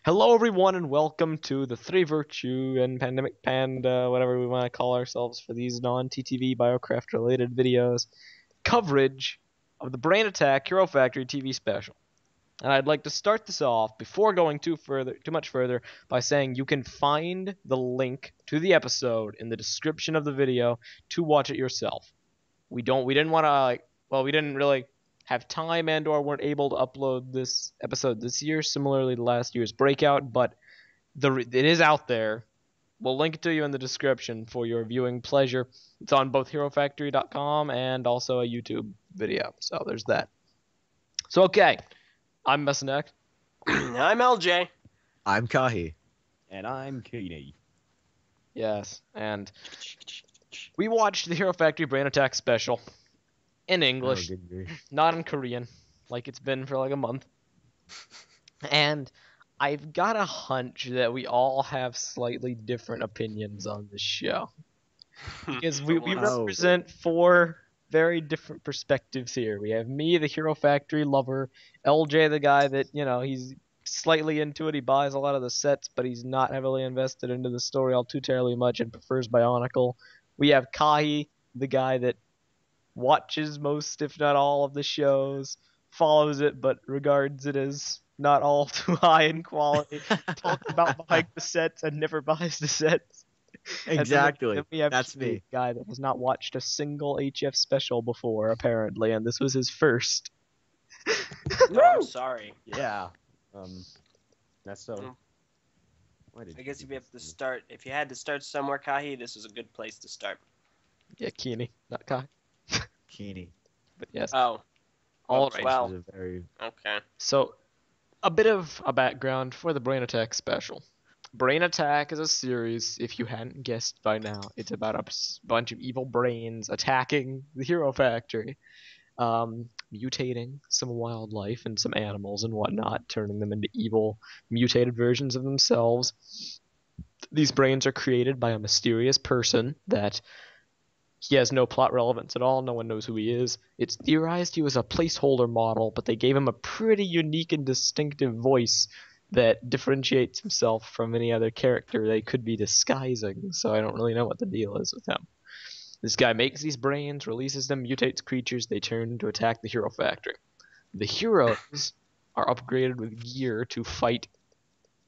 Hello, everyone, and welcome to the Three Virtue and Pandemic Panda, whatever we want to call ourselves for these non-TTV Biocraft related videos, coverage of the Brain Attack Hero Factory TV special. And I'd like to start this off before going too much further by saying you can find the link to the episode in the description of the video to watch it yourself. We didn't want to we didn't really have time and or weren't able to upload this episode this year, similarly to last year's Breakout, but it is out there. We'll link it to you in the description for your viewing pleasure. It's on both HeroFactory.com and also a YouTube video, so there's that. So okay, I'm Messinek. I'm Eljay. I'm Kahi. And I'm Kini. Yes, and we watched the Hero Factory Brain Attack special in English, not in Korean, like it's been for like a month. And I've got a hunch that we all have slightly different opinions on this show. Because we represent four very different perspectives here. We have me, the Hero Factory lover, Eljay, the guy that, he's slightly into it, he buys a lot of the sets, but he's not heavily invested into the story all too terribly much and prefers Bionicle. We have Kahi, the guy that watches most, if not all, of the shows, follows it, but regards it as not all too high in quality, talks about buying the sets and never buys the sets. Exactly. Then we have That's Kini, me. the guy that has not watched a single HF special before, apparently, and this was his first. No, I'm sorry. Yeah. That's so. I guess if you had to start somewhere, Kahi, this is a good place to start. Yeah, Kini, not Kai. Kini. But yes. Oh. All right. Well. Okay. So, a bit of a background for the Brain Attack special. Brain Attack is a series, if you hadn't guessed by now. It's about a bunch of evil brains attacking the Hero Factory, mutating some wildlife and some animals and whatnot, turning them into evil, mutated versions of themselves. These brains are created by a mysterious person that he has no plot relevance at all. No one knows who he is. It's theorized he was a placeholder model, but they gave him a pretty unique and distinctive voice that differentiates himself from any other character they could be disguising, so I don't really know what the deal is with him. This guy makes these brains, releases them, mutates creatures, they turn to attack the Hero Factory. The heroes are upgraded with gear to fight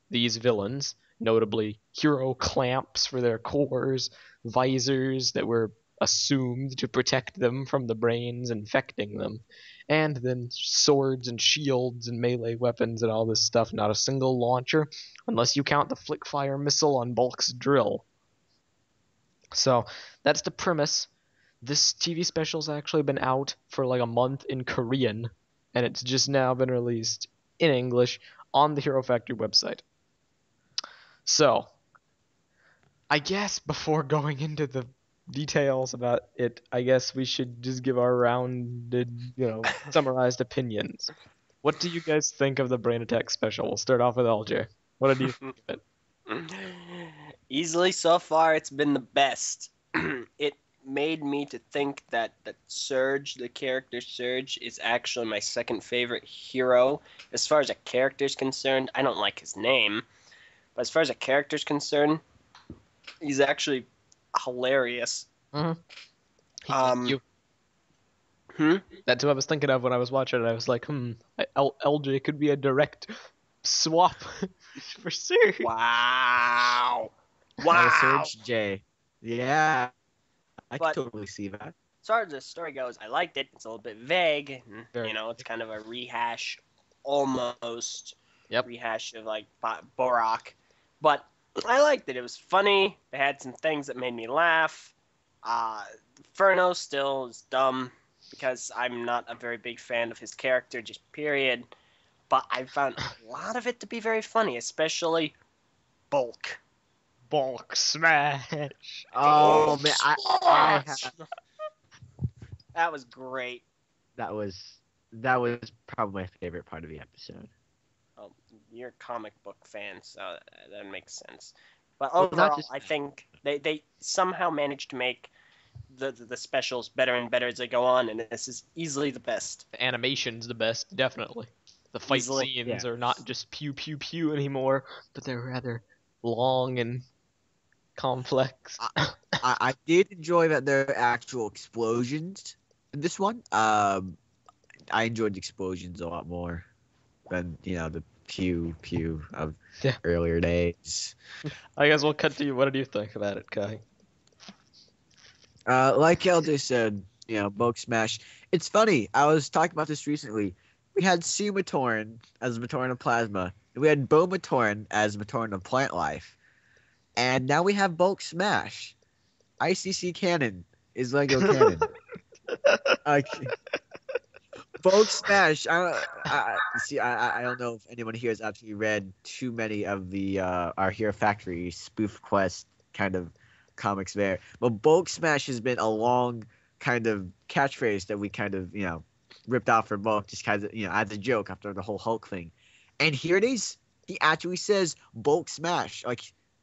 these villains, notably hero clamps for their cores, visors that were assumed to protect them from the brains infecting them, and then swords and shields and melee weapons and all this stuff. Not a single launcher, unless you count the flick-fire missile on Bulk's drill. So that's the premise. This TV special's actually been out for like a month in Korean, and it's just now been released in English on the Hero Factory website. So, I guess before going into the details about it, I guess we should just give our rounded, summarized opinions. What do you guys think of the Brain Attack special? We'll start off with Eljay. What did you think of it? Easily so far, it's been the best. It made me to think that Surge, the character Surge, is actually my second favorite hero. As far as a character's concerned, I don't like his name, but as far as a character's concerned, he's actually hilarious. You. That's what I was thinking of when I was watching it. I was like, Eljay could be a direct swap for Surge. Wow. Surge J. Yeah. I can totally see that. As far as the story goes, I liked it. It's a little bit vague. Very it's kind of a rehash, almost. Yep. Rehash of like Borak. But I liked it. It was funny. They had some things that made me laugh. Furno still is dumb because I'm not a very big fan of his character, just period. But I found a lot of it to be very funny, especially Bulk. Bulk smash. Oh man, I have... That was great. That was probably my favorite part of the episode. Oh, you're a comic book fan, so that makes sense. But overall, I think they somehow managed to make the specials better and better as they go on, and this is easily the best. The animation's the best, definitely. The fight Easily. scenes Yeah. are not just pew pew pew anymore, but they're rather long and complex. I did enjoy that there are actual explosions in this one. I enjoyed the explosions a lot more than the pew pew of Yeah. earlier days. I guess we'll cut to you. What did you think about it, Kai? Like Eljay said, Bulk Smash. It's funny. I was talking about this recently. We had Sumatorn as Matoran of Plasma. And we had Bomatoran as Matoran of Plant Life. And now we have Bulk Smash. ICC Cannon is Lego Cannon. Like, Bulk Smash. I don't know if anyone here has actually read too many of the Our Hero Factory spoof quest kind of comics there, but Bulk Smash has been a long kind of catchphrase that we kind of ripped off for Bulk, just kind of as a joke after the whole Hulk thing. And here it is. He actually says Bulk Smash. Like,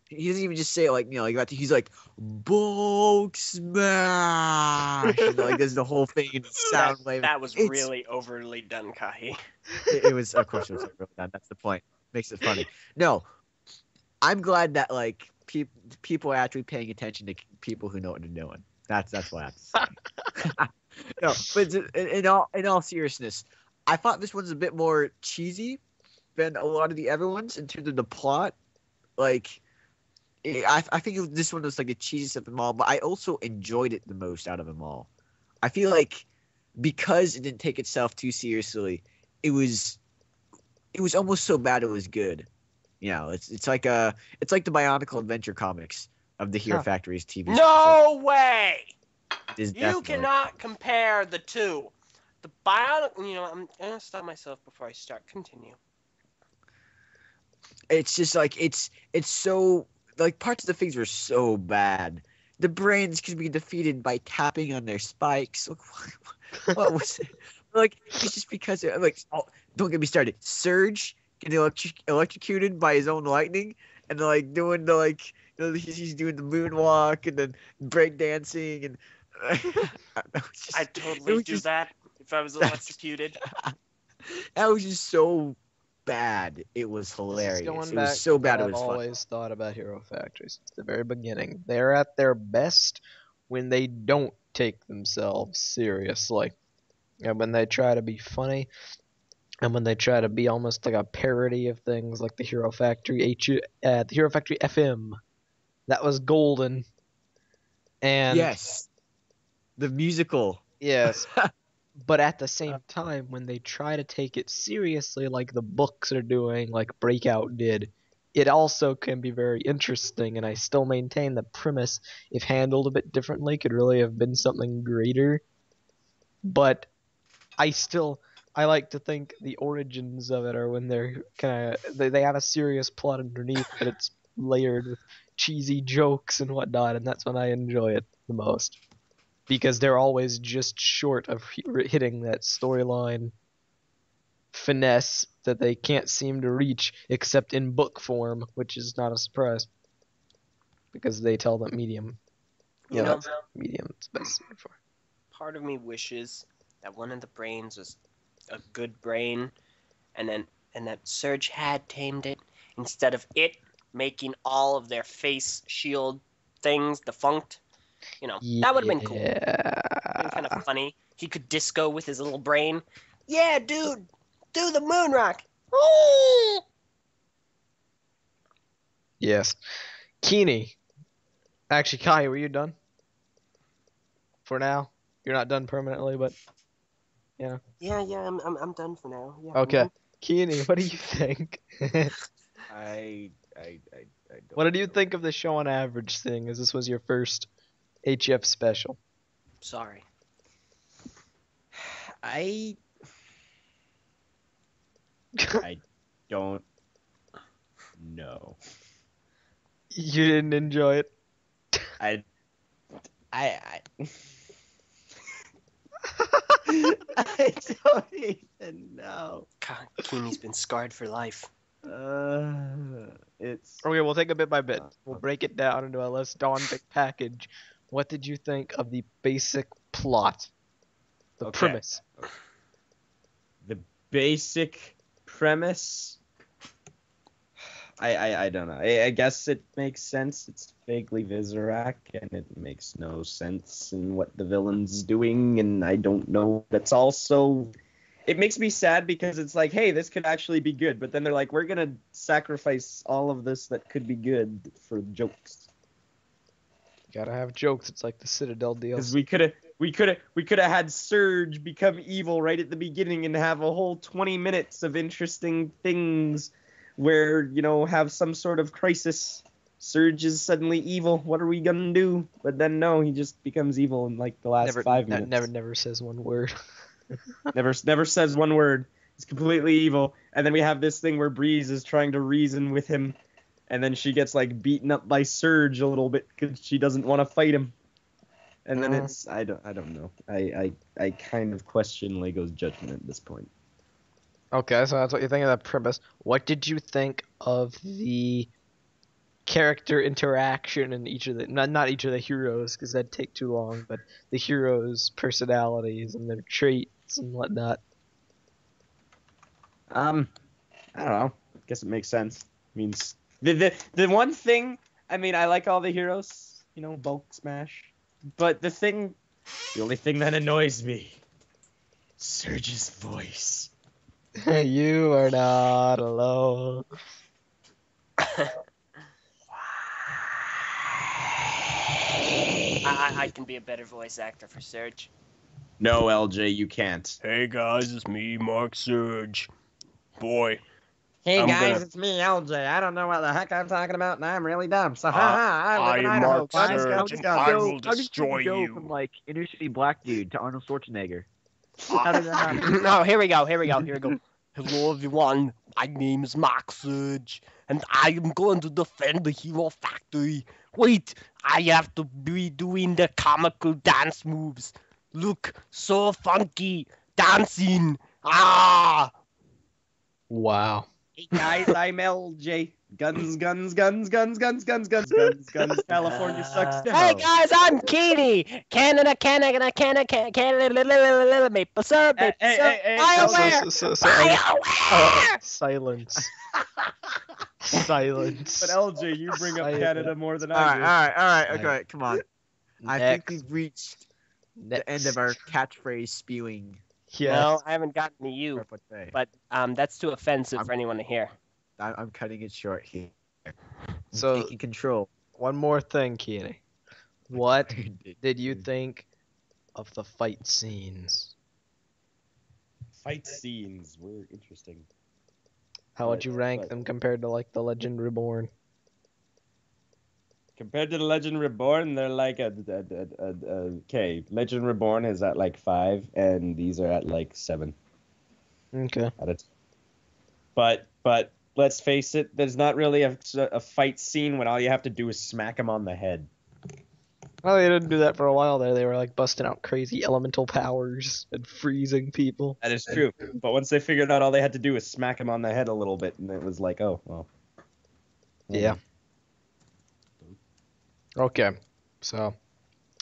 he doesn't even just say it like that. He's like Bulk Smash. Like, there's the whole thing in sound wave. That was It's- really overly done, Kahi. it was, of course, it was really done. That's the point. Makes it funny. No, I'm glad that like people are actually paying attention to people who know what they're doing. That's what I have to say. No, but in all seriousness, I thought this one's a bit more cheesy than a lot of the other ones in terms of the plot. Like, I think this one was like the cheesiest of them all, but I also enjoyed it the most out of them all. I feel like because it didn't take itself too seriously, it was almost so bad it was good. It's like the Bionicle Adventure comics of the Hero Factory's TV. No way! It is You definitely- cannot compare the two. The Bionicle. I'm gonna stop myself before I start. Continue. It's just like it's so like parts of the things were so bad. The brains can be defeated by tapping on their spikes. Like, what was it? Like, it's just because don't get me started. Surge getting electrocuted by his own lightning, and like doing the he's doing the moonwalk and then break dancing and. I'd totally do that if I was electrocuted. That was just so bad. It was hilarious. Going It back was so to bad. what It was I've fun. always thought about Hero Factory since the very beginning. They're at their best when they don't take themselves seriously, and when they try to be funny, and when they try to be almost like a parody of things like the Hero Factory the Hero Factory FM. That was golden. And Yes, the musical. yes. But at the same time, when they try to take it seriously, like the books are doing, like Breakout did, it also can be very interesting. And I still maintain the premise, if handled a bit differently, could really have been something greater. But I like to think the origins of it are when they're they have a serious plot underneath, but it's layered with cheesy jokes and whatnot, and that's when I enjoy it the most. Because they're always just short of hitting that storyline finesse that they can't seem to reach except in book form, which is not a surprise. Because they tell that medium. You know, That's medium's best for. part of me wishes that one of the brains was a good brain, and that Surge had tamed it instead of it making all of their face shield things defunct. That would have been cool. Yeah. Kind of funny. He could disco with his little brain. Yeah, dude, do the moon rock. Ooh! Yes. Kini. Actually, Kai, were you done? For now? You're not done permanently, but yeah. Yeah, I'm done for now. Yeah, Okay. Kini, what do you think? I don't What did you know. think of the show on average thing, as this was your first HF special? Sorry. I don't know. You didn't enjoy it? I I don't even know. God, Kini's been scarred for life. It's Okay, we'll take it bit by bit. We'll break it down into a less daunting package. What did you think of the basic plot? The Okay. premise? the basic premise, I don't know. I guess it makes sense. It's vaguely Visorak, and it makes no sense in what the villain's doing, and I don't know. That's also... It makes me sad because it's like, hey, this could actually be good, but then they're like, we're gonna sacrifice all of this that could be good for jokes. Gotta have jokes. It's like the Citadel deal. Because we could have had Surge become evil right at the beginning and have a whole 20 minutes of interesting things where, you know, have some sort of crisis. Surge is suddenly evil. What are we gonna do? But then no, he just becomes evil in like the last 5 minutes. Never says one word. never says one word. He's completely evil. And then we have this thing where Breeze is trying to reason with him, and then she gets like beaten up by Surge a little bit because she doesn't want to fight him. And then it's I don't know. I kind of question Lego's judgment at this point. Okay, so that's what you think of that premise. What did you think of the character interaction in each of the not each of the heroes, because that'd take too long, but the heroes' personalities and their traits and whatnot? I don't know. Guess it makes sense. Means the one thing, I mean, I like all the heroes, you know, bulk smash. But the only thing that annoys me, Surge's voice. You are not alone. I can be a better voice actor for Surge. No, LJ, you can't. Hey guys, it's me, Mark Surge. Boy. Hey I'm guys, gonna- it's me, Eljay. I don't know what the heck I'm talking about, and I'm really dumb. So, I I live in am Idaho. Mark Guys, Surge, guns, and guns. I will How did destroy go you. from like inner city black dude to Arnold Schwarzenegger? How did that happen? No, here we go. Hello everyone, my name is Mark Surge, and I am going to defend the Hero Factory. Wait, I have to be doing the comical dance moves. Look, so funky, dancing. Ah! Wow. Hey guys, I'm LJ. Guns, guns, guns, guns, guns, guns, guns, guns, guns. California sucks now. Hey guys, I'm Kini. Canada, maple syrup, Hey, hey, hey, hey, BioWare! Silence. Silence. But LJ, you bring up Silence. Canada more than All I right, do. all right, okay, come on. I think Next. we've reached the end of our catchphrase spewing. Yes. No, I haven't gotten to you, Repartee. but that's too offensive for anyone to hear. I'm cutting it short here. I'm So- taking control. One more thing, Kini. What did you think of the fight scenes? Fight scenes were interesting. How would you rank But- them compared to like the Legend Reborn? Compared to the Legend Reborn, they're like okay. Legend Reborn is at like 5, and these are at like 7 Okay. out of 10. But let's face it, there's not really a fight scene when all you have to do is smack him on the head. Well, they didn't do that for a while there. They were like busting out crazy elemental powers and freezing people. That is true. But once they figured out all they had to do was smack him on the head a little bit, and it was like, oh well. Yeah. Okay. So,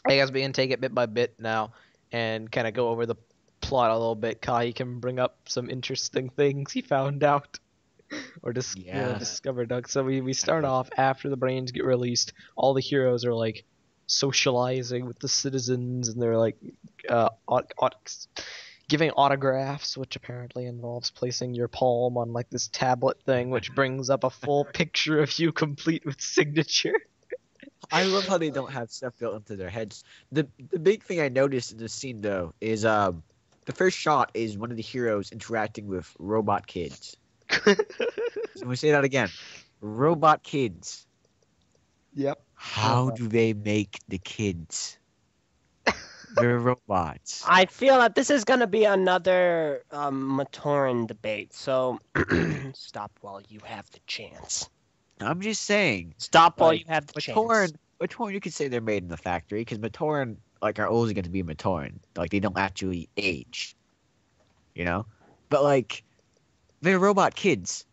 I guess we can take it bit by bit now and kind of go over the plot a little bit. Kahi can bring up some interesting things he found out or discovered. So we start off after the brains get released. All the heroes are like socializing with the citizens, and they're like giving autographs, which apparently involves placing your palm on like this tablet thing, which brings up a full picture of you complete with signature. I love how they don't have stuff built into their heads. The big thing I noticed in this scene though is the first shot is one of the heroes interacting with robot kids. So we say that again. Robot kids. Yep. How do they make the kids? They're robots. I feel that this is going to be another Matoran debate, so stop while you have the chance. I'm just saying. Stop while Like, you have the chance. Matoran, you could say they're made in the factory because Matoran, like, are always going to be Matoran. Like, they don't actually age. You know? But, like, they're robot kids.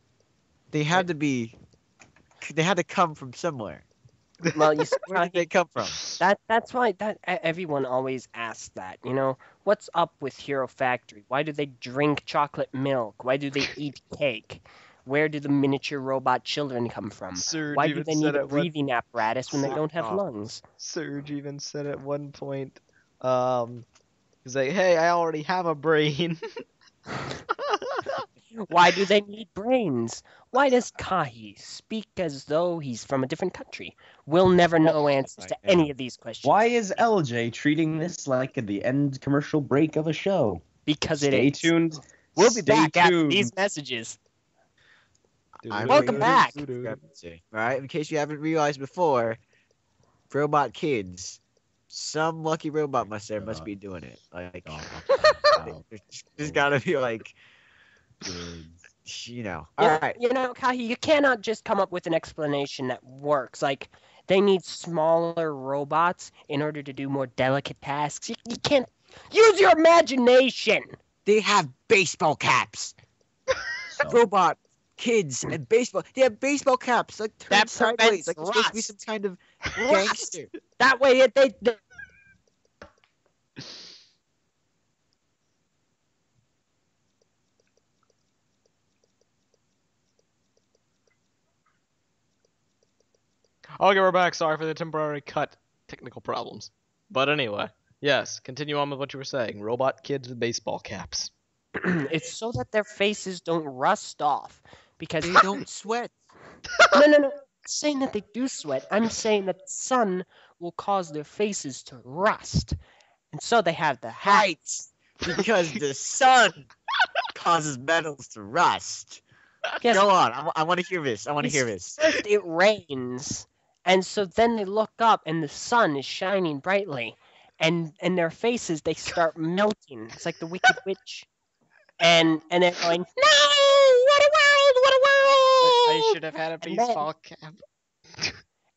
They had to come from somewhere. Well, you see, Where did they come from? that's why everyone always asks that. What's up with Hero Factory? Why do they drink chocolate milk? Why do they eat cake? Where do the miniature robot children come from? Serge Why do even they said need a at one breathing apparatus when they don't have Oh. lungs? Serge even said at one point, he's like, "Hey, I already have a brain." Why do they need brains? Why does Kahi speak as though he's from a different country? We'll never know answers to any of these questions. Why is Eljay treating this like the end commercial break of a show? Because it Stay is. tuned. We'll be Stay back after tuned. these messages. Welcome back. Right? In case you haven't realized before, robot kids. Some lucky robot must be doing it. Like, there's gotta be like, All right. Kahi, you cannot just come up with an explanation that works. Like, they need smaller robots in order to do more delicate tasks. You can't use your imagination. They have baseball caps. Robot kids and baseball. They have baseball caps. Like turned That sideways. prevents Like it's supposed to be rust. some kind of gangster. That way, they Okay, we're back. Sorry for the temporary cut. Technical problems. But anyway, yes, continue on with what you were saying. Robot kids with baseball caps. it's so that their faces don't rust off. Because They don't sweat. no. I'm not saying that they do sweat. I'm saying that the sun will cause their faces to rust. And so they have the hat. Right. Because the sun causes metals to rust. Yes, Go on. I want to hear this. I want to hear this. First it rains, and so then they look up and the sun is shining brightly, and their faces they start melting. It's like the Wicked Witch, and they're going, "No! What a world! What a world!" I should have had a And then- baseball cap.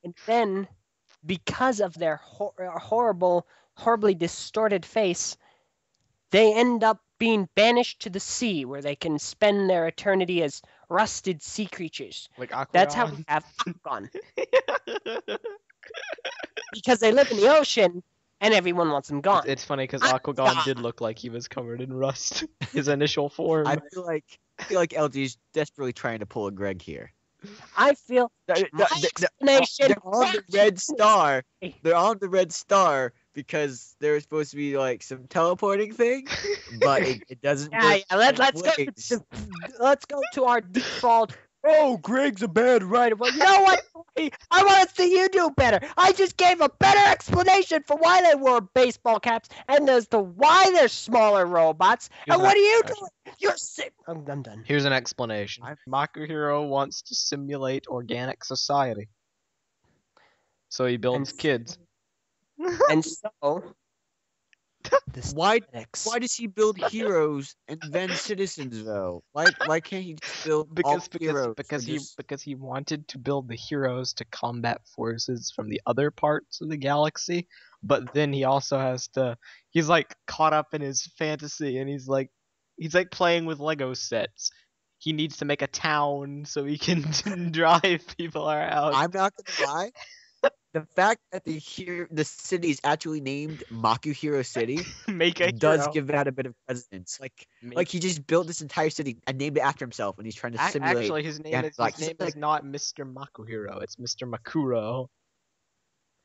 And then, because of their horribly distorted face, they end up being banished to the sea, where they can spend their eternity as rusted sea creatures. Like Aquaman. That's how we have Aquaman. Because they live in the ocean, and everyone wants them gone. It's funny because Ah, Aquaman God. did look like he was covered in rust. His initial form. I feel like LG's desperately trying to pull a Greg here. I feel my explanation. They're on the red star. They're on the red star because there's supposed to be like some teleporting thing, but it doesn't. Yeah, work let's go. ways. Let's go to our default. Oh, Greg's a bad writer. Well, you know what? I want to see you do better. I just gave a better explanation for why they wore baseball caps and as to why they're smaller robots. Here's And what an are you explanation. doing? You're sick. I'm done. Here's an explanation. Makuhiro wants to simulate organic society. So he builds And- kids. And so, the Why syntax- does he build heroes and then citizens though? Why can't he just build all heroes? Because he wanted to build the heroes to combat forces from the other parts of the galaxy, but then he also has to he's like caught up in his fantasy and he's like playing with Lego sets. He needs to make a town so he can drive people around. I'm not gonna lie. The fact that the city is actually named Makuhiro City Make a does hero. give that a bit of presence. Make- Like he just built this entire city and named it after himself, and he's trying to simulate. Actually, his name yeah, is like- is not Mr. Makuhiro. It's Mr. Makuro.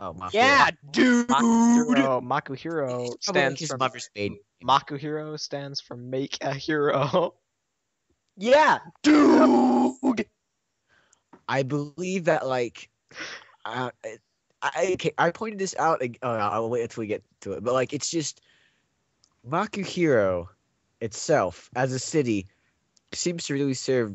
Oh, Makuhiro. Yeah, dude. Makuhiro Probably like stands his for mother's maiden. Makuhiro stands for make a hero. Yeah, dude. I believe that I pointed this out. I'll wait until we get to it. But it's just Makuhiro itself as a city seems to really serve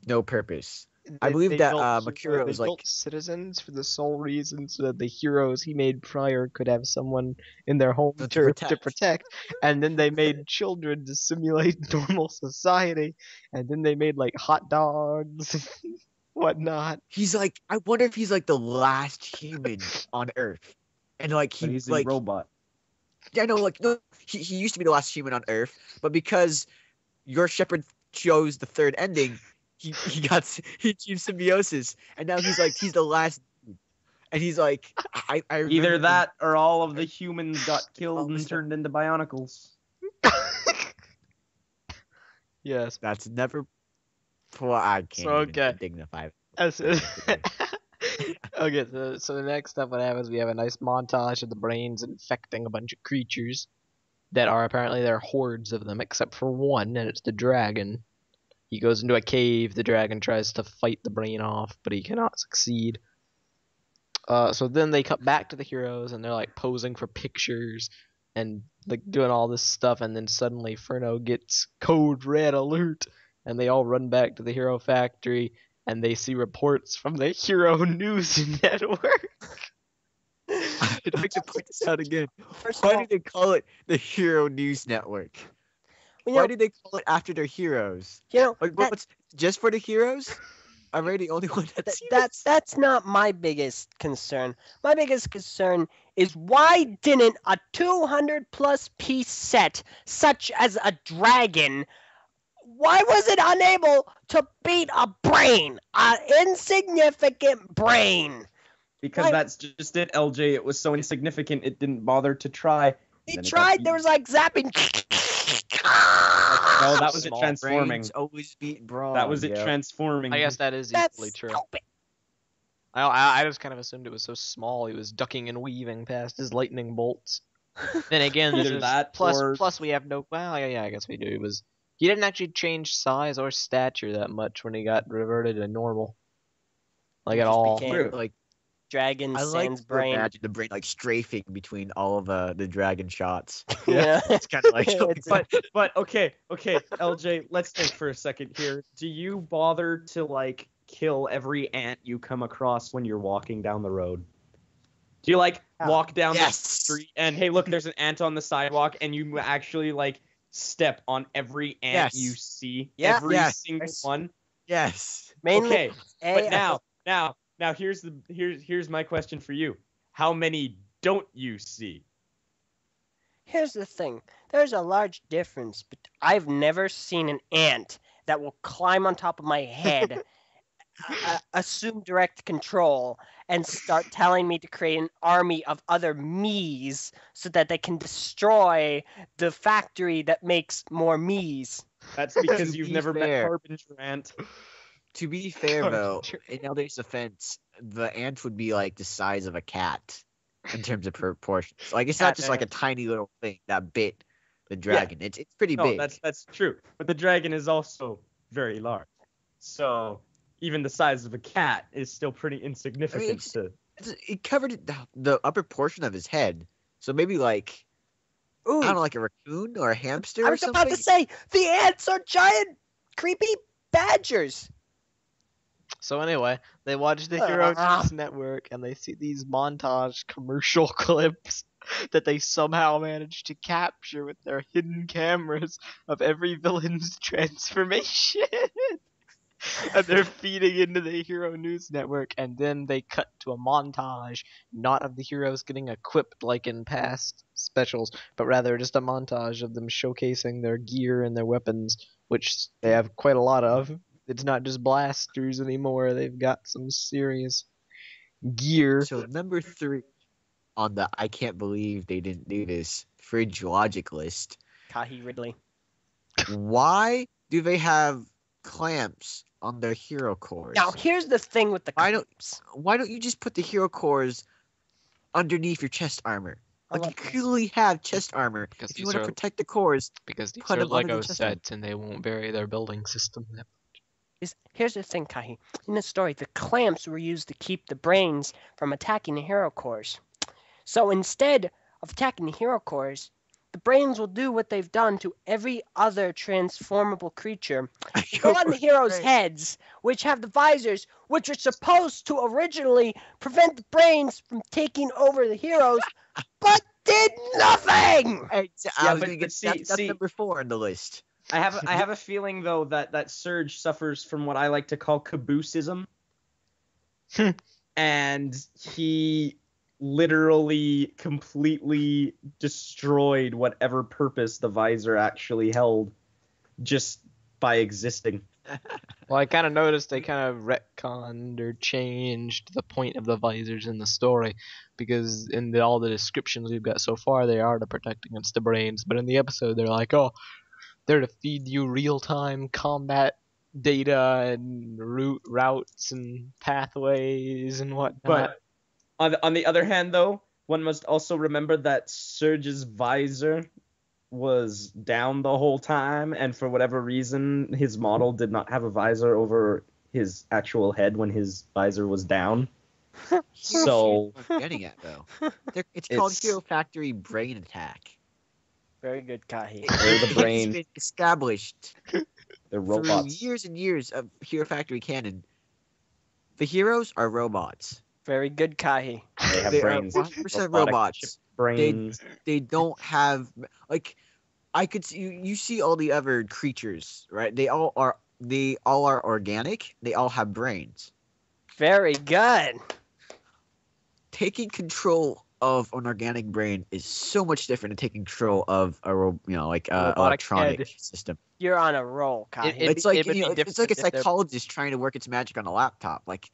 no purpose. I believe that Makuro they is built citizens for the sole reason so that the heroes he made prior could have someone in their home To to protect. And then they made children to simulate normal society. And then they made hot dogs, whatnot. he's like, I wonder if he's the last human on Earth, and But he's a robot. yeah, no, no, he used to be the last human on Earth, but because your shepherd chose the third ending, he achieved symbiosis, and now he's the last dude. And he's like, I Either remember that or all of the humans got all killed this and stuff. turned into bionicles. Yes. That's never. Well, I can't So, even okay. dignify. That's it. Okay, so the next step what happens, we have a nice montage of the brains infecting a bunch of creatures that are apparently there are hordes of them, except for one, and it's the dragon. He goes into a cave, the dragon tries to fight the brain off, but he cannot succeed. So then they cut back to the heroes, and they're like posing for pictures and like doing all this stuff, and then suddenly Furno gets code red alert, and they all run back to the hero factory, and they see reports from the Hero News Network. I'd like to point this out again. First of Why all, did they call it the Hero News Network? you Why know, did they call it after their heroes? you know Like, that- what's just for the heroes? Am I the only one that's that's not my biggest concern. My biggest concern is why didn't a 200 plus piece set, such as a dragon, why was it unable to beat a brain, an insignificant brain? Because Why- that's just it, LJ. It was so insignificant it didn't bother to try. They Then it got tried. There was like zapping. No, that was it Small transforming. brains always beat brawn. That was it yo. transforming. I guess that is That's equally true. stupid. I just kind of assumed it was so small he was ducking and weaving past his lightning bolts. Then again, Either there's that or- plus we have no. Well, yeah, I guess we do. He didn't actually change size or stature that much when he got reverted to normal, like He at just all. became- True. Like, Dragon I like Sans to brain. imagine the brain like strafing between all of the dragon shots. Yeah. It's kind of like, It's- But okay, LJ, let's think for a second here. Do you bother to like kill every ant you come across when you're walking down the road? Do you like walk down Yes. the street and hey, look, there's an ant on the sidewalk, and you actually like step on every ant Yes. you see, Yeah. every Yes. single one? yes. Mainly, Okay, A, but now here's my question for you. How many don't you see? here's the thing. There's a large difference, but I've never seen an ant that will climb on top of my head, assume direct control, and start telling me to create an army of other me's so that they can destroy the factory that makes more me's. That's because To you've be never met fair. Harbinger Ant. To be fair, though, Sure. in Elday's defense, the ant would be like the size of a cat in terms of proportions. Like, it's not Cat just like a ant. tiny little thing that bit the dragon. It's pretty No, big. that's true. But the dragon is also very large. So even the size of a cat is still pretty insignificant it's- to It covered the upper portion of his head. So maybe like, Ooh, I don't know, like a raccoon or a hamster I or was something. about to say the ants are giant, creepy badgers. So anyway, they watch the Hero News Network and they see these montage commercial clips that they somehow managed to capture with their hidden cameras of every villain's transformation. And they're feeding into the Hero News Network, and then they cut to a montage, not of the heroes getting equipped like in past specials, but rather just a montage of them showcasing their gear and their weapons, which they have quite a lot of. It's not just blasters anymore, they've got some serious gear. So number 3 on the I can't believe they didn't do this fridge logic list. Kahi Ridley. Why do they have clamps on their hero cores? Now here's the thing with the Why don't- clamps. Why don't you just put the hero cores underneath your chest armor? I Like, you love this. clearly have chest armor. Because If you these want to are- protect the cores, Because these put are them under the Lego chest armor. sets and they won't vary their building system. Here's the thing, Kahi. In the story, the clamps were used to keep the brains from attacking the hero cores. So instead of attacking the hero cores, the brains will do what they've done to every other transformable creature. Go on the heroes' Right. heads, which have the visors, which are supposed to originally prevent the brains from taking over the heroes, but did nothing! Hey, Yeah, I was but- gonna but get see- that's see- number 4 on the list. I have a feeling though that Surge suffers from what I like to call cabooseism. And he literally completely destroyed whatever purpose the visor actually held just by existing. Well, I kind of noticed they kind of retconned or changed the point of the visors in the story, because in all the descriptions we've got so far, they are to protect against the brains. But in the episode, they're like, oh, they're to feed you real-time combat data and routes and pathways and whatnot. But on the other hand, though, one must also remember that Surge's visor was down the whole time, and for whatever reason, his model did not have a visor over his actual head when his visor was down. So What I'm getting at though, it's called It's- Hero Factory Brain Attack. Very good, Kahi. they're the It's brain, been established they're through robots. years and years of Hero Factory canon. The heroes are robots. Very good, Kahi. They have They brains. are 100% robotic robots. chip brains. They don't have like I could see you see all the other creatures, right? They all are organic. They all have brains. Very good. Taking control of an organic brain is so much different than taking control of a Robotic electronic head. system. You're on a roll, Kahi. It- It's like would be it's like a different if they're- psychologist trying to work its magic on a laptop. Like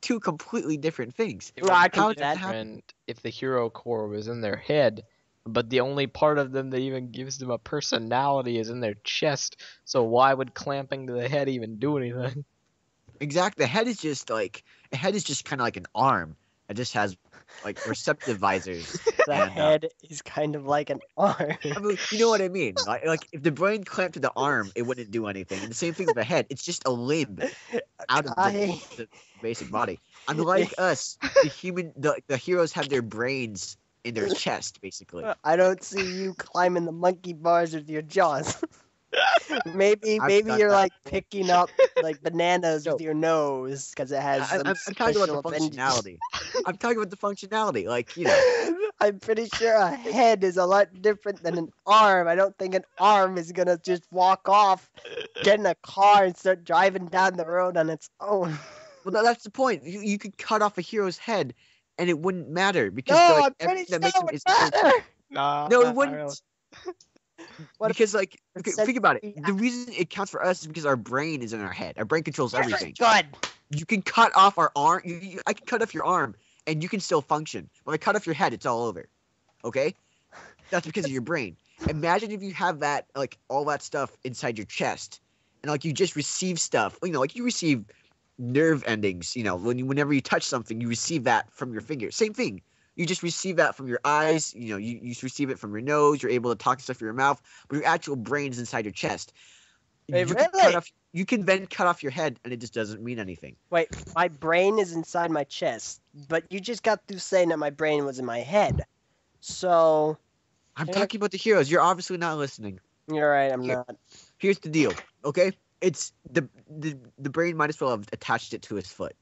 two completely different things. It Well, I would can be do that. different if the hero core was in their head, but the only part of them that even gives them a personality is in their chest. So why would clamping to the head even do anything? Exactly. The head is just kind of like an arm. It just has like receptive visors. The and, head is kind of like an arm. I mean, you know what I mean? Like if the brain clamped to the arm, it wouldn't do anything. And the same thing with the head. It's just a limb out of the basic body. Unlike us, the heroes have their brains in their chest, basically. I don't see you climbing the monkey bars with your jaws. maybe I've done you're that like picking up like bananas No. with your nose because it has some I'm talking about the special appendage. functionality. I'm talking about the functionality. Like, you know, I'm pretty sure a head is a lot different than an arm. I don't think an arm is gonna just walk off, get in a car, and start driving down the road on its own. well, that's the point. You could cut off a hero's head, and it wouldn't matter because No, like, I'm pretty everything sure that makes it him would is matter. Nah, no, it not wouldn't. really. What if Because like, it okay, said think about it. we The reason it counts for us is because our brain is in our head. Our brain controls Very everything. good. You can cut off our arm. I can cut off your arm, and you can still function. When I cut off your head, it's all over. Okay, that's because of your brain. Imagine if you have that, like all that stuff inside your chest, and like you just receive stuff. You know, like you receive nerve endings. You know, whenever you touch something, you receive that from your finger. Same thing. You just receive that from your eyes. You know, you receive it from your nose. You're able to talk stuff from your mouth, but your actual brain is inside your chest. Wait, You can really? you can then cut off your head, and it just doesn't mean anything. Wait, my brain is inside my chest, but you just got through saying that my brain was in my head. So I'm Yeah. talking about the heroes. You're obviously not listening. you're right. I'm Here. not. Here's the deal, okay? It's the brain might as well have attached it to his foot. It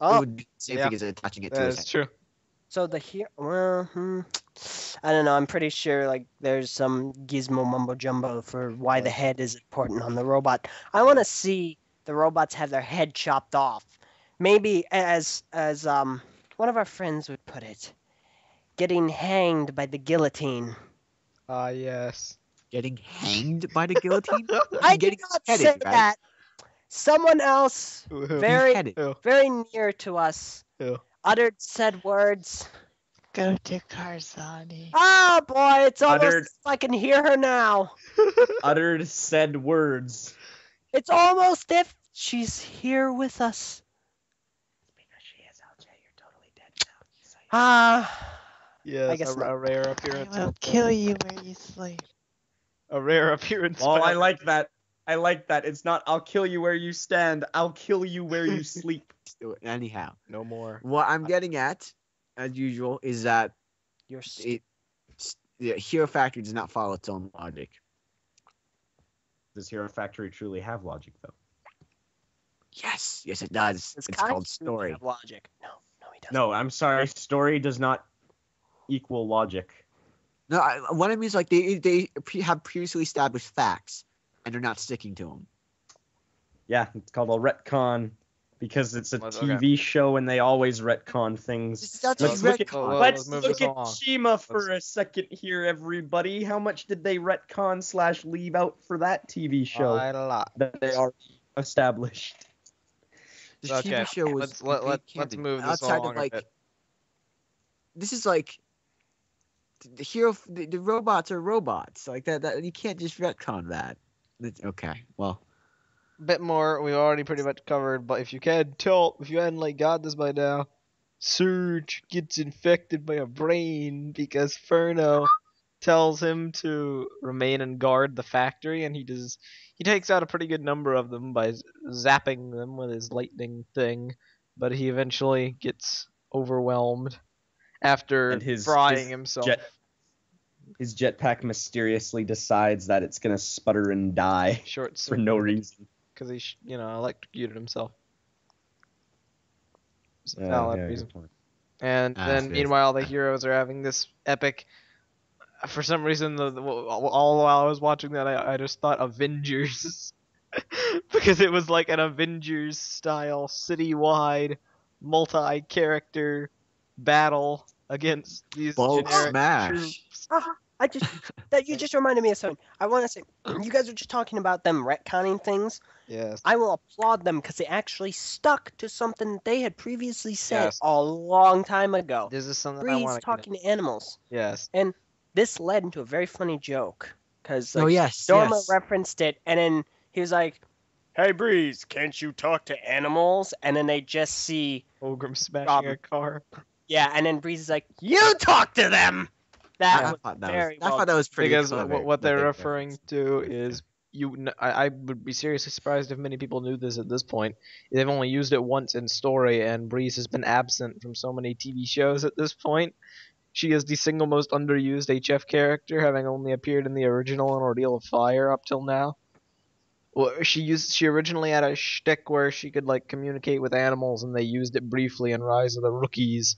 Oh, would be the same Yeah. thing as attaching it to That his is head. true. so the hero. Well, I don't know. I'm pretty sure like there's some gizmo mumbo jumbo for why the head is important on the robot. I want to see the robots have their head chopped off. Maybe as one of our friends would put it, getting hanged by the guillotine. Ah, yes. Getting hanged by the guillotine? I did getting not beheaded, say right? that. Someone else very Beheaded. very near to us Ew. uttered said words. Go to Karzani. Oh boy, it's almost Uttered- as if I can hear her now. Uttered said words. It's almost if she's here with us. Because she is Eljay, you're totally dead now. So you- Ah, Yes, guess a not. rare I appearance. will kill you where you sleep. A rare appearance. Oh, I by- like that. I like that. It's not I'll kill you where you stand. I'll kill you where you sleep. Anyhow, No more. what I'm getting at, as usual, is that you're s- the Hero Factory does not follow its own logic. Does Hero Factory truly have logic, though? Yes, it does. Does It's Kai called truly story. have logic. No, he doesn't. No, I'm sorry. Story does not equal logic. No, what I mean is like they have previously established facts, and they're not sticking to them. Yeah, it's called a retcon. because it's a Okay. TV show and they always retcon things. That's Let's what look at, retcon. let's move look this at along. Shima for a second here, everybody. How much did they retcon / leave out for that TV show Quite a lot. that they are established? This Okay, TV show was let's complete let's canon. move this outside along of a like. bit. This is like the hero. The robots are robots. Like that. You can't just retcon that. Okay. Well. Bit more we already pretty much covered, but if you hadn't like got this by now, Surge gets infected by a brain because Furno tells him to remain and guard the factory, and he takes out a pretty good number of them by zapping them with his lightning thing, but he eventually gets overwhelmed after And frying himself. His jetpack mysteriously decides that it's gonna sputter and die Short for no reason. because he electrocuted himself. It's a Yeah, valid yeah, reason. good point. And Ah, then that's meanwhile the heroes are having this epic. For some reason, all while I was watching that, I just thought Avengers, because it was like an Avengers style citywide multi-character battle against these Bulk generic smash. troops. You just reminded me of something. I want to say, you guys were just talking about them retconning things. Yes. I will applaud them because they actually stuck to something that they had previously said Yes. a long time ago. This is something I Breeze want to talking to animals. Yes. And this led into a very funny joke. Because Oh yes. Dorma Yes. referenced it, and then he was like, "Hey Breeze, can't you talk to animals?" And then they just see, Ogrim smashing a Robert. car. yeah, and then Breeze is like, "You talk to them." That I was thought that very was. I thought that was pretty Because clever. what they're they referring referenced. to is I would be seriously surprised if many people knew this at this point. They've only used it once in story, and Breeze has been absent from so many TV shows at this point. She is the single most underused HF character, having only appeared in the original and Ordeal of Fire up till now. Well, she originally had a shtick where she could like communicate with animals, and they used it briefly in Rise of the Rookies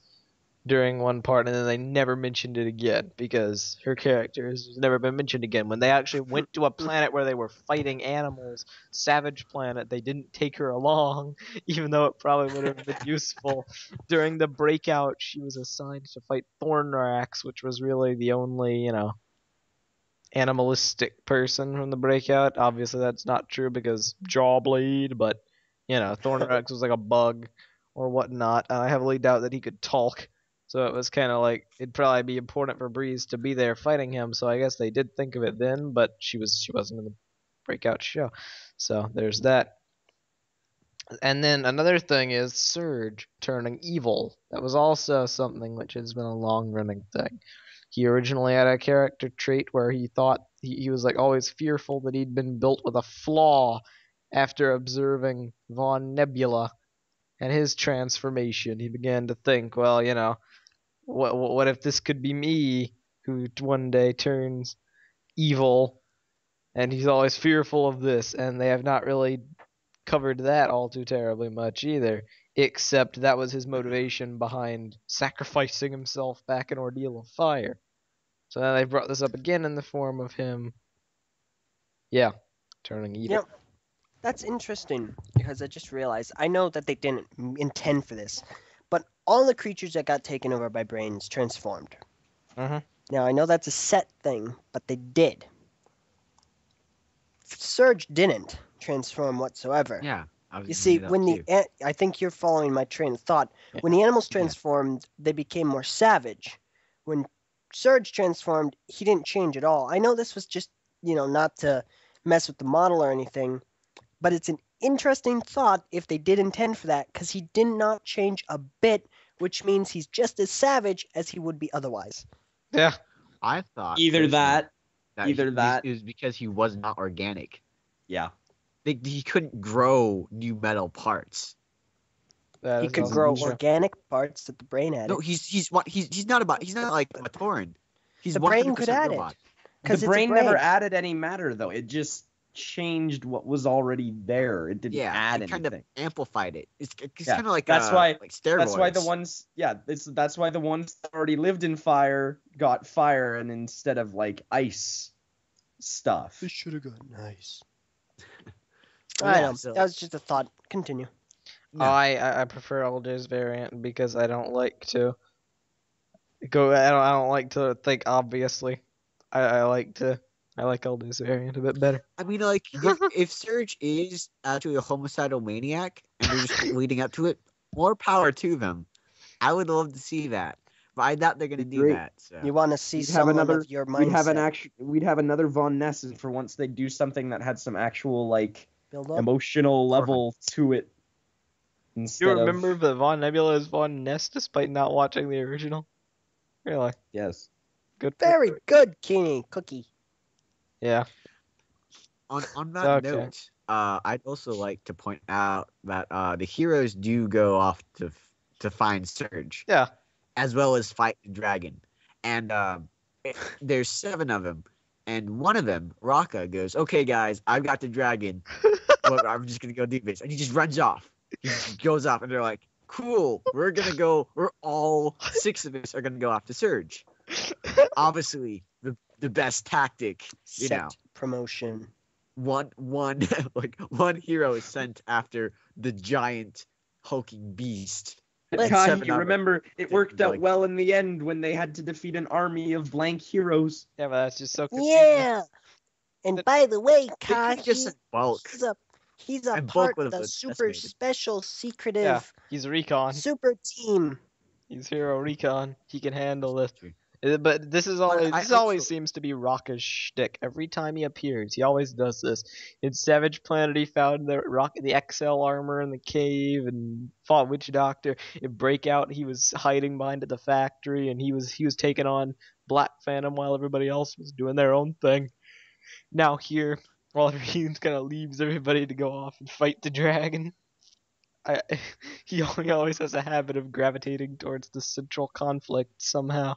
during one part, and then they never mentioned it again because her character has never been mentioned again. When they actually went to a planet where they were fighting animals, Savage Planet, they didn't take her along, even though it probably would have been useful. During the breakout, she was assigned to fight Thornrax, which was really the only, animalistic person from the breakout. Obviously, that's not true because Jawblade, but, Thornrax was like a bug or whatnot. And I heavily doubt that he could talk. So it was kind of like it'd probably be important for Breeze to be there fighting him. So I guess they did think of it then, but she wasn't in the breakout show. So there's that. And then another thing is Surge turning evil. That was also something which has been a long running thing. He originally had a character trait where he thought he was like always fearful that he'd been built with a flaw after observing Von Nebula and his transformation. He began to think, well, what if this could be me who one day turns evil, and he's always fearful of this, and they have not really covered that all too terribly much either, except that was his motivation behind sacrificing himself back in Ordeal of Fire. So now they've brought this up again in the form of him, turning evil. Yep. That's interesting because I just realized I know that they didn't intend for this, but all the creatures that got taken over by brains transformed. Mhm. Now I know that's a set thing, but they did. Surge didn't transform whatsoever. Yeah. I was You gonna see, bring it up, when too. I think you're following my train of thought. When the animals transformed, they became more savage. When Surge transformed, he didn't change at all. I know this was just, not to mess with the model or anything, but it's an interesting thought if they did intend for that, because he did not change a bit, which means he's just as savage as he would be otherwise. Yeah. I thought Either personally that, that either that. it was because he was not organic. Yeah. He couldn't grow new metal parts. That He is could also grow true. organic parts that the brain had. No, he's not like a Tauren. He's The brain could 100% add robot. it. Because The brain never added any matter, though. It just changed what was already there. It didn't Yeah, add it kind of anything. amplified it. It's Yeah, kind of like that's why- like steroids. That's why the ones, that's why the ones that already lived in fire got fire, and instead of like ice stuff. should have gotten nice. Oh, I yeah, know. so- That was just a thought. Continue. No. I prefer Eljay's variant because I don't like to go. I don't like to think obviously. I like to. I like Eljay's variant a bit better. I mean, like, if Surge is actually a homicidal maniac and they're just leading up to it, more power to them. I would love to see that, but I doubt they're gonna do Agree. that. So. You want to see We'd have someone another. of your mindset. We'd have another Von Ness for once they do something that had some actual like build up. emotional level to it. Instead You remember of that Von Nebula is Von Ness despite not watching the original? Really? yes. Good. For Very her. good, Kini Cookie. Yeah. On that Okay. note, I'd also like to point out that the heroes do go off to find Surge, Yeah. as well as fight the dragon, and there's 7 of them, and one of them, Raka, goes, "Okay, guys, I've got the dragon. Well, I'm just gonna go do this," and he just runs off. He just goes off, and they're like, "Cool, we're gonna go. We're all 6 of us are gonna go after Surge." Obviously, the best tactic, you Set know. promotion. One like one hero is sent after the giant hulking beast. Let's- Kahi, 7 of remember, it worked out like- well in the end when they had to defeat an army of blank heroes. Yeah, but that's just so confusing. Yeah. And by the way, They could've just Kahi, sent bulk. he's a And bulk part of would've the been super decimated. special Yeah, secretive he's recon. super team. He's hero recon. He can handle this. True. But this is But always I this always also- seems to be Rocka's shtick. Every time he appears, he always does this. In Savage Planet, he found the XL armor in the cave and fought Witch Doctor. In Breakout, he was hiding behind at the factory and he was taking on Black Phantom while everybody else was doing their own thing. Now here, Walter kind of leaves everybody to go off and fight the dragon. He always has a habit of gravitating towards the central conflict somehow,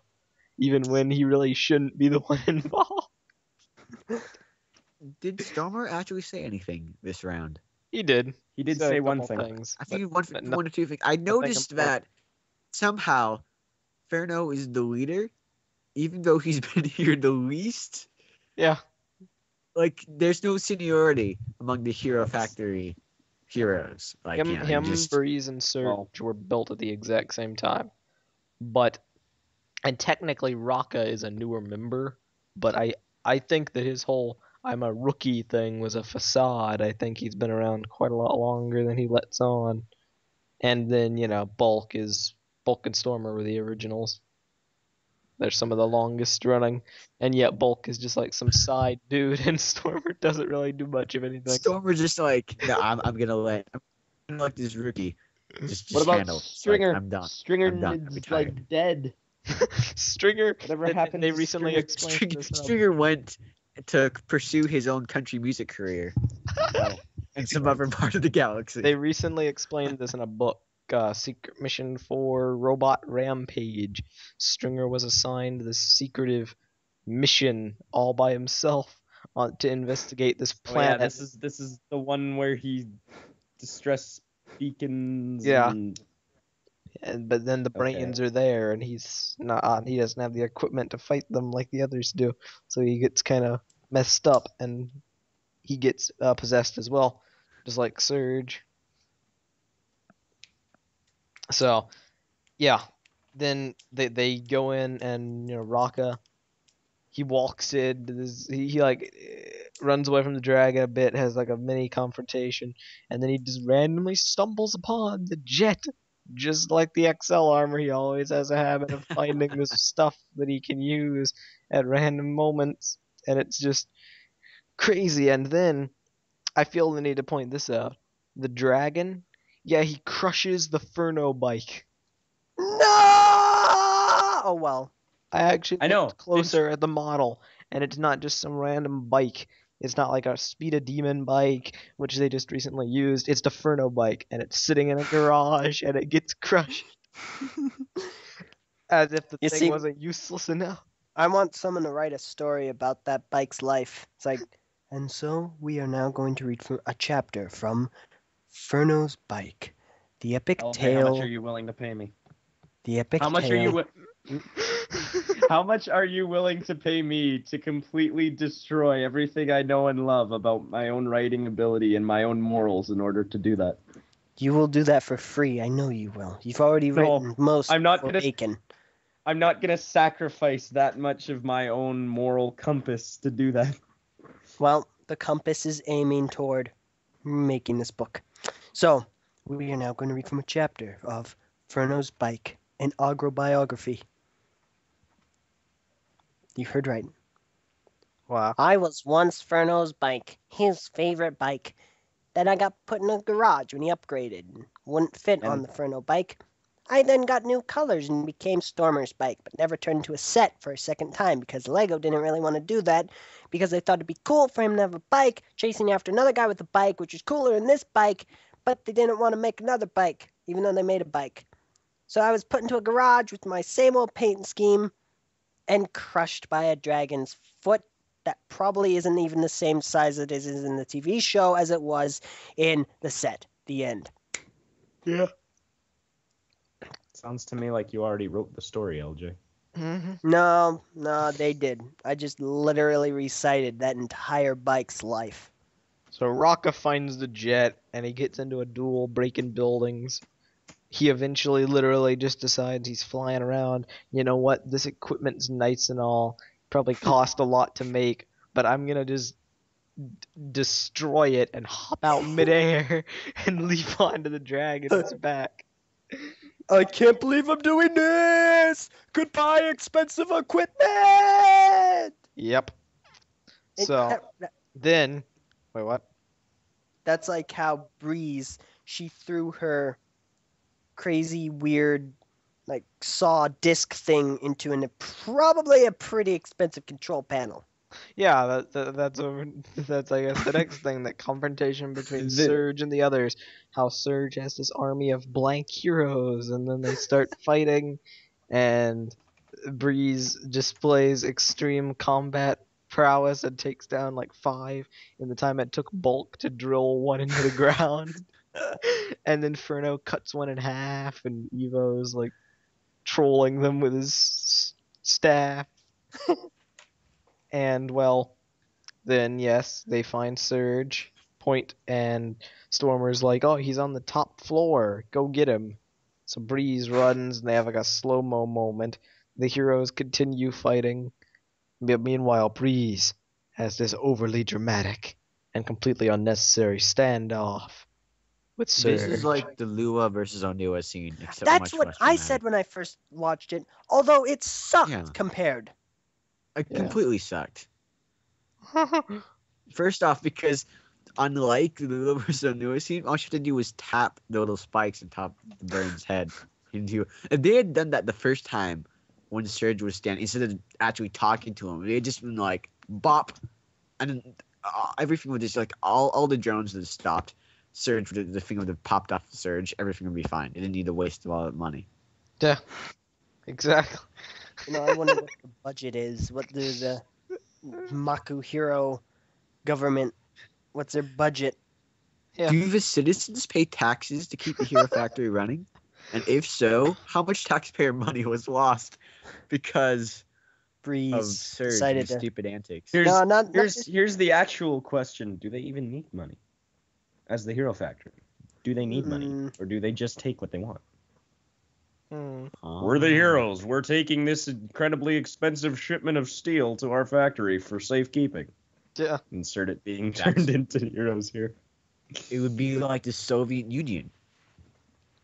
even when he really shouldn't be the one involved. Did Stormer actually say anything this round? He did. He did Said say a one couple thing. things. I think but one or two things. I noticed important. that somehow Ferno is the leader, even though he's been here the least. Yeah. Like, there's no seniority among the Hero Factory heroes. Like, you know, Him, just Breeze, and Surge were built at the exact same time. And technically Rocka is a newer member, but I think that his whole I'm a rookie thing was a facade. I think he's been around quite a lot longer than he lets on. And then, Bulk and Stormer were the originals. They're some of the longest running, and yet Bulk is just like some side dude, and Stormer doesn't really do much of anything. Stormer's just like, no, I'm gonna let this rookie just What about handle. Like, Stringer? I'm done. Stringer I'm done. I'm is retired. like dead. Stringer, Whatever happened they to recently Stringer? explained this. Stringer went to pursue his own country music career in some other part of the galaxy. They recently explained this in a book, Secret Mission for Robot Rampage. Stringer was assigned this secretive mission all by himself to investigate this Oh, yeah, planet. this is the one where he distress beacons. Yeah. And... But then the brains are there, and he's not. He doesn't have the equipment to fight them like the others do, so he gets kind of messed up, and he gets possessed as well, just like Surge. So, yeah. Then they go in, and Rocka, he walks in. He like runs away from the dragon a bit, has like a mini confrontation, and then he just randomly stumbles upon the jet. Just like the XL armor, he always has a habit of finding this stuff that he can use at random moments, and it's just crazy. And then I feel the need to point this out: the dragon, yeah, he crushes the Furno bike. No! Oh well. I actually I know. looked closer at the model, and it's not just some random bike. It's not like a Speed of Demon bike, which they just recently used. It's the Furno bike, and it's sitting in a garage, and it gets crushed. As if the You thing see- wasn't useless enough. I want someone to write a story about that bike's life. It's like, and so we are now going to read a chapter from Furno's Bike, the epic How tale. much are you willing to pay me? The epic How much tale. are you? How much are you willing to pay me to completely destroy everything I know and love about my own writing ability and my own morals in order to do that? You will do that for free. I know you will. You've already No, written most I'm not for gonna- bacon. I'm not gonna sacrifice that much of my own moral compass to do that. Well, the compass is aiming toward making this book. So, we are now going to read from a chapter of Furno's Bike, an agrobiography. You heard right. Wow. I was once Furno's bike, his favorite bike. Then I got put in a garage when he upgraded. Wouldn't fit on And- the Furno bike. I then got new colors and became Stormer's bike, but never turned into a set for a second time because Lego didn't really want to do that because they thought it'd be cool for him to have a bike chasing after another guy with a bike, which is cooler than this bike, but they didn't want to make another bike, even though they made a bike. So I was put into a garage with my same old paint scheme and crushed by a dragon's foot that probably isn't even the same size it is in the TV show as it was in the set. The end. Yeah. Sounds to me like you already wrote the story, LJ. No, they did. I just literally recited that entire bike's life. So Rocka finds the jet and he gets into a duel, breaking buildings. He eventually literally just decides he's flying around. You know what? This equipment's nice and all. Probably cost a lot to make, but I'm gonna just destroy it and hop out midair and leap onto the dragon's back. I can't believe I'm doing this! Goodbye, expensive equipment! Yep. And So then, wait, what? that's like how Breeze, she threw her crazy, weird, like, saw disc thing into probably a pretty expensive control panel. Yeah, that's I guess the next thing, that confrontation between The- Surge and the others. How Surge has this army of blank heroes, and then they start fighting, and Breeze displays extreme combat prowess and takes down like 5 in the time it took Bulk to drill one into the ground. And then Furno cuts one in half, and Evo's like trolling them with his staff. And well, then yes, they find Surge, and Stormer's like, oh, he's on the top floor, go get him. So Breeze runs, and they have like a slow-mo moment. The heroes continue fighting, but meanwhile Breeze has this overly dramatic and completely unnecessary standoff with Surge. This is like the Lua versus Onua scene, except That's much what less I dramatic. said when I first watched it, although it sucked Yeah. compared. It completely sucked. First off, because unlike the Lua versus Onua scene, all you have to do was tap the little spikes on top of the Burns' head. If they had done that the first time when Surge was standing, instead of actually talking to him, they had just been like, bop, and then everything would just, like, all the drones would have stopped. Surge, the thing would have popped off the Surge, everything would be fine. It didn't need to waste all that money. Yeah, exactly. You know, I wonder what the budget is. What the Maku Hero government, what's their budget? Yeah. Do the citizens pay taxes to keep the Hero Factory running? And if so, how much taxpayer money was lost because of Breeze Surge and decided his to. stupid antics? Here's No, not here's the actual question: do they even need money as the Hero Factory? Do they need money, or do they just take what they want? We're the heroes. We're taking this incredibly expensive shipment of steel to our factory for safekeeping. Yeah. Insert it being turned into heroes here, It would be like the Soviet Union,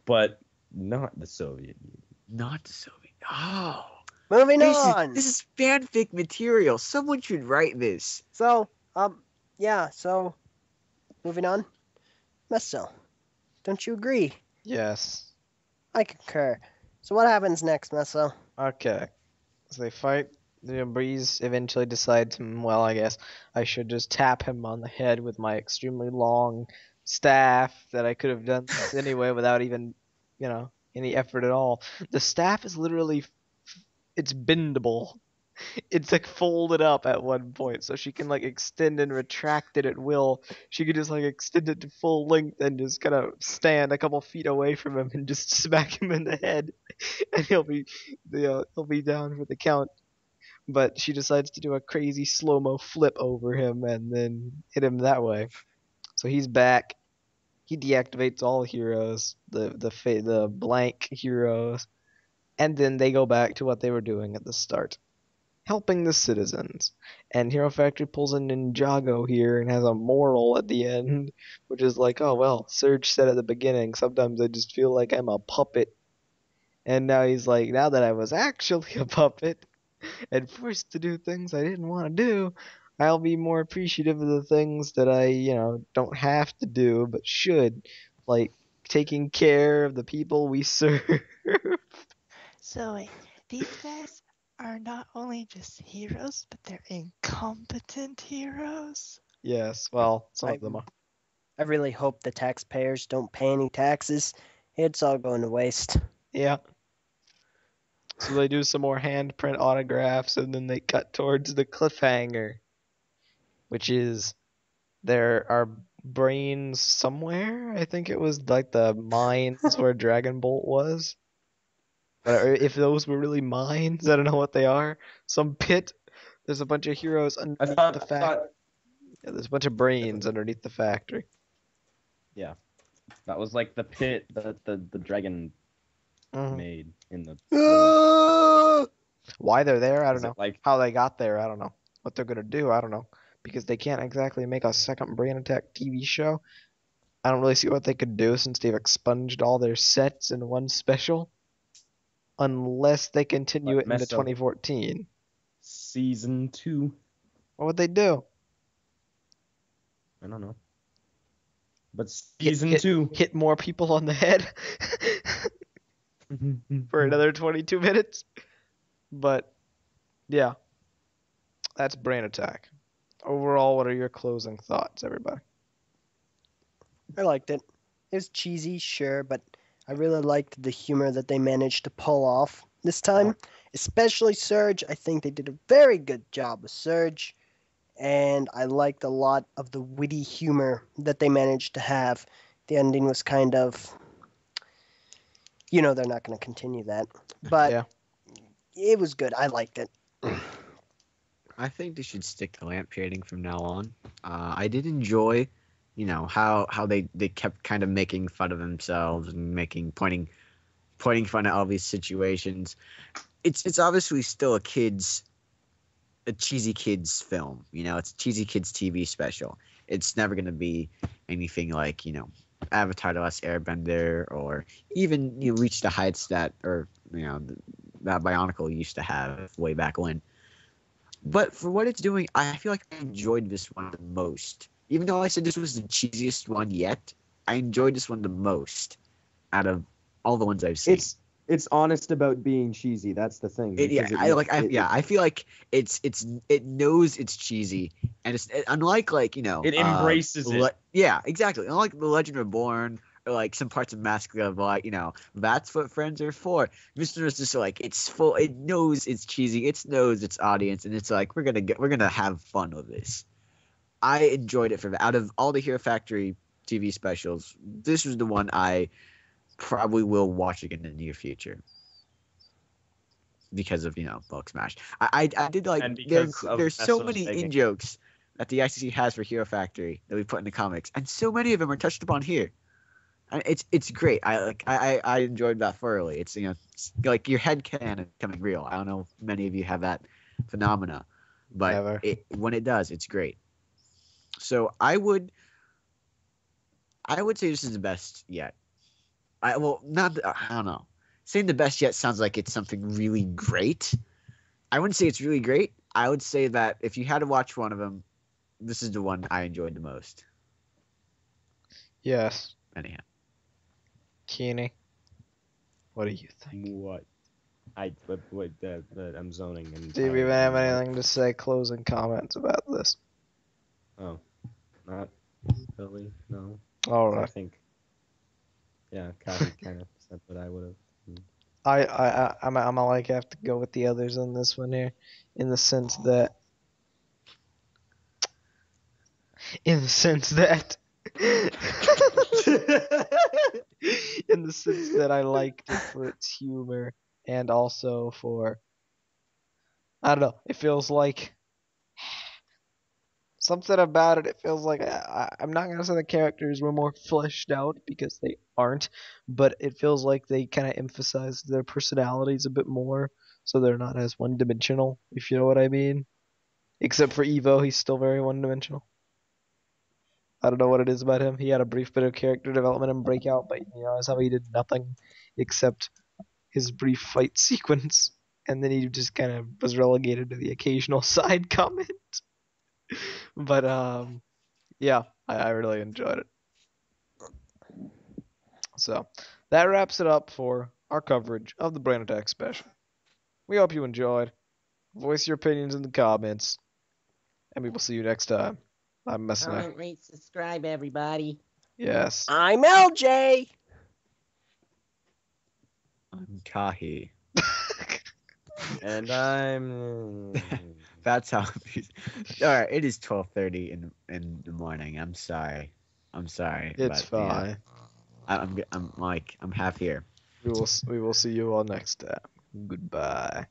but not the Soviet Union. not the Soviet. Oh, Moving on. this is fanfic material. Someone should write this. So, yeah. So, moving on. Meso, don't you agree? Yes. I concur. So, what happens next, Meso? Okay. So they fight. Breeze eventually decides, well, I guess I should just tap him on the head with my extremely long staff that I could have done this anyway without even, any effort at all. The staff is literally, it's bendable. It's like folded up at one point, so she can like extend and retract it at will. She could just like extend it to full length and just kind of stand a couple feet away from him and just smack him in the head, and he'll be down for the count. But she decides to do a crazy slow-mo flip over him and then hit him that way. So he's back, he deactivates all the heroes, the blank heroes, and then they go back to what they were doing at the start, helping the citizens. And Hero Factory pulls a Ninjago here and has a moral at the end, which is like, oh well, Surge said at the beginning, sometimes I just feel like I'm a puppet. And now he's like, now that I was actually a puppet and forced to do things I didn't want to do, I'll be more appreciative of the things that I, don't have to do but should, like taking care of the people we serve. So wait, these guys are not only just heroes, but they're incompetent heroes. Yes, well, some of them are. I really hope the taxpayers don't pay any taxes. It's all going to waste. Yeah. So they do some more handprint autographs and then they cut towards the cliffhanger, which is there are brains somewhere. I think it was like the mines where Dragon Bolt was. But if those were really mines, I don't know what they are. Some pit. There's a bunch of heroes I underneath thought, the factory. Yeah, there's a bunch of brains underneath the factory. yeah, that was like the pit that the dragon Mhm. made in the. Why they're there, I don't Is it know. like- How they got there, I don't know. What they're gonna do, I don't know. Because they can't exactly make a second Brain Attack TV show. I don't really see what they could do since they've expunged all their sets in one special. Unless they continue Like it into mess up 2014. Season 2. What would they do? I don't know. But Hit- season hit- 2. Hit more people on the head for another 22 minutes. But yeah, that's Brain Attack. Overall, what are your closing thoughts, everybody? I liked it. It was cheesy, sure, but I really liked the humor that they managed to pull off this time. Especially Surge. I think they did a very good job with Surge. And I liked a lot of the witty humor that they managed to have. The ending was kind of. They're not going to continue that. But Yeah. it was good. I liked it. I think they should stick to lamp shading from now on. I did enjoy, how they kept kind of making fun of themselves and pointing fun at all these situations. It's obviously still a cheesy kids film. It's a cheesy kids TV special. It's never gonna be anything like Avatar: The Last Airbender or even reach the heights that that Bionicle used to have way back when. But for what it's doing, I feel like I enjoyed this one the most. Even though I said this was the cheesiest one yet, I enjoyed this one the most out of all the ones I've seen. It's honest about being cheesy. That's the thing. I feel like it knows it's cheesy, and it's unlike it embraces it. Yeah, exactly. Unlike The Legend Reborn or like some parts of Mask of that's what friends are for. Mr. is just like it's full. It knows it's cheesy. It knows its audience, and it's like we're gonna have fun with this. I enjoyed it out of all the Hero Factory TV specials. This was the one I probably will watch again in the near future because of Bulk Smash. I did like there's so many in jokes that the ICC has for Hero Factory that we put in the comics, and so many of them are touched upon here. And it's great. I enjoyed that thoroughly. It's it's like your head canon becoming real. I don't know if many of you have that phenomena, but when it does, it's great. So I would say this is the best yet. I don't know. Saying the best yet sounds like it's something really great. I wouldn't say it's really great. I would say that if you had to watch one of them, this is the one I enjoyed the most. Yes. Anyhow. Kini, what do you think? What? I'm zoning. Do you even have anything to say? Closing comments about this? Oh, not really. No. All right. I think. Yeah, Kahi kind of said what I would have. I'm like have to go with the others on this one here, in the sense that in the sense that I liked it for its humor and also for I don't know, it feels like something about it. It feels like I'm not gonna say the characters were more fleshed out because they aren't, but it feels like they kind of emphasize their personalities a bit more, so they're not as one-dimensional. If you know what I mean. Except for Evo, he's still very one-dimensional. I don't know what it is about him. He had a brief bit of character development in Breakout, but as how he did nothing except his brief fight sequence, and then he just kind of was relegated to the occasional side comment. But yeah, I really enjoyed it. So that wraps it up for our coverage of the Brain Attack special. We hope you enjoyed. Voice your opinions in the comments, and we will see you next time. I'm messing up. Comment, rate, subscribe, everybody. Yes. I'm LJ. I'm Kahi. And I'm. That's how. All right, it is 12:30 in the morning. I'm sorry. It's but, fine. I'm half here. We will see you all next time. Goodbye.